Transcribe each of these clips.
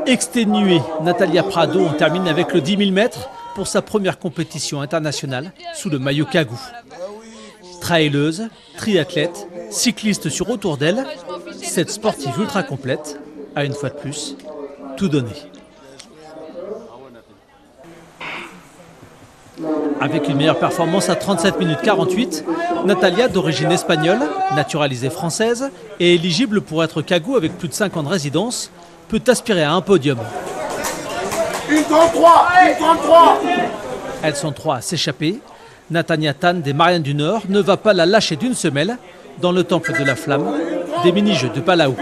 Exténuée, Natalia Prado en termine avec le 10 000 mètres pour sa première compétition internationale sous le maillot Kagou. Trailleuse, triathlète, cycliste sur autour d'elle, cette sportive ultra complète a une fois de plus tout donné. Avec une meilleure performance à 37 minutes 48, Natalia, d'origine espagnole, naturalisée française et éligible pour être Kagou avec plus de 5 ans de résidence, peut aspirer à un podium. 1,33 Elles sont 3 à s'échapper. Natania Tan des Mariannes du Nord ne va pas la lâcher d'une semelle dans le temple de la flamme des mini-jeux de Palau.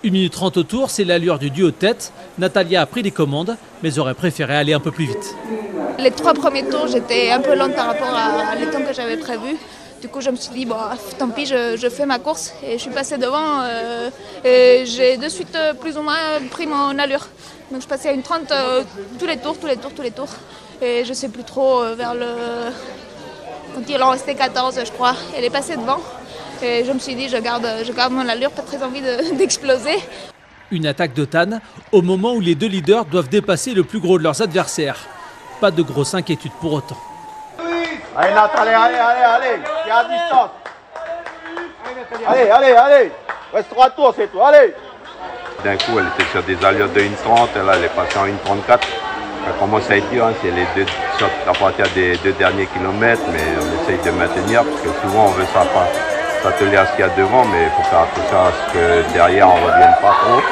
1 minute 30 au tour, c'est l'allure du duo de tête. Natalia a pris les commandes, mais aurait préféré aller un peu plus vite. Les 3 premiers tours, j'étais un peu lente par rapport à les temps que j'avais prévu. Du coup, je me suis dit, bon, tant pis, je fais ma course. Et je suis passée devant et j'ai de suite plus ou moins pris mon allure. Donc je passais à une 30 tous les tours. Et je ne sais plus trop vers le... Quand il en restait 14, je crois. Elle est passée devant. Et je me suis dit, je garde mon allure, pas très envie d'exploser. Une attaque de Tan au moment où les 2 leaders doivent dépasser le plus gros de leurs adversaires. Pas de grosse inquiétude pour autant. Allez Nathalie, allez, il y a distance. Allez, reste 3 tours, c'est tout, allez. D'un coup, elle était sur des allures de 1,30, là elle est passée en 1,34. Ça commence à être dur, hein, c'est les 2 sortes à partir des 2 derniers kilomètres, mais on essaye de maintenir parce que souvent on veut s'atteler à ce qu'il y a devant, mais il faut faire attention à ce que derrière on ne revienne pas trop.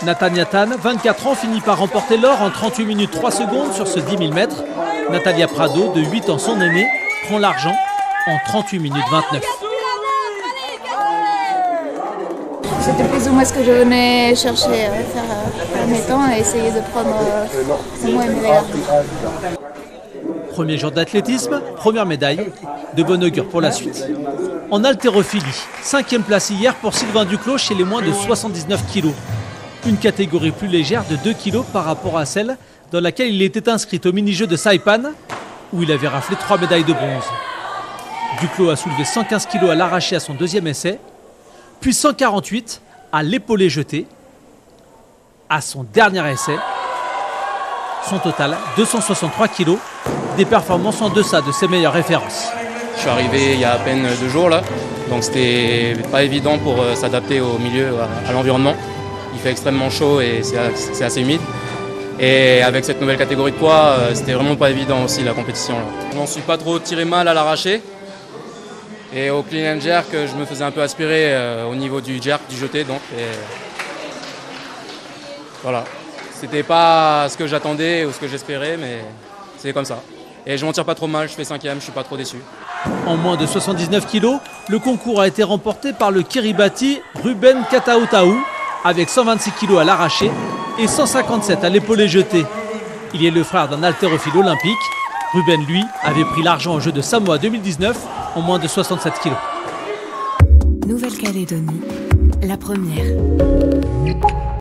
Natania Tan, 24 ans, finit par remporter l'or en 38 minutes 3 secondes sur ce 10 000 mètres. Natalia Prado, de 8 ans son aînée, prend l'argent en 38 minutes 29. C'était plus ou moins ce que je venais chercher à faire à mes temps et essayer de prendre au moins une médaille. Premier jour d'athlétisme, première médaille, de bon augure pour la suite. En haltérophilie, 5e place hier pour Sylvain Duclos chez les moins de 79 kg. Une catégorie plus légère de 2 kg par rapport à celle dans laquelle il était inscrit au mini-jeu de Saipan, où il avait raflé 3 médailles de bronze. Duclos a soulevé 115 kg à l'arraché à son 2e essai, puis 148 à l'épaulé jeté à son dernier essai. Son total, 263 kg, des performances en deçà de ses meilleures références. Je suis arrivé il y a à peine 2 jours là, donc c'était pas évident pour s'adapter au milieu, à l'environnement. Il fait extrêmement chaud et c'est assez humide. Et avec cette nouvelle catégorie de poids, c'était vraiment pas évident aussi la compétition. Là. Je m'en suis pas trop tiré mal à l'arraché. Et au clean and jerk, je me faisais un peu aspirer au niveau du jerk, du jeté. Donc, et voilà. C'était pas ce que j'attendais ou ce que j'espérais, mais c'est comme ça. Et je m'en tire pas trop mal, je fais 5e, je suis pas trop déçu. En moins de 79 kg, le concours a été remporté par le Kiribati Ruben Katautaou, avec 126 kg à l'arraché et 157 à l'épaulé jeté. Il est le frère d'un haltérophile olympique. Ruben, lui, avait pris l'argent aux Jeux de Samoa 2019 en moins de 67 kg. Nouvelle-Calédonie, la première.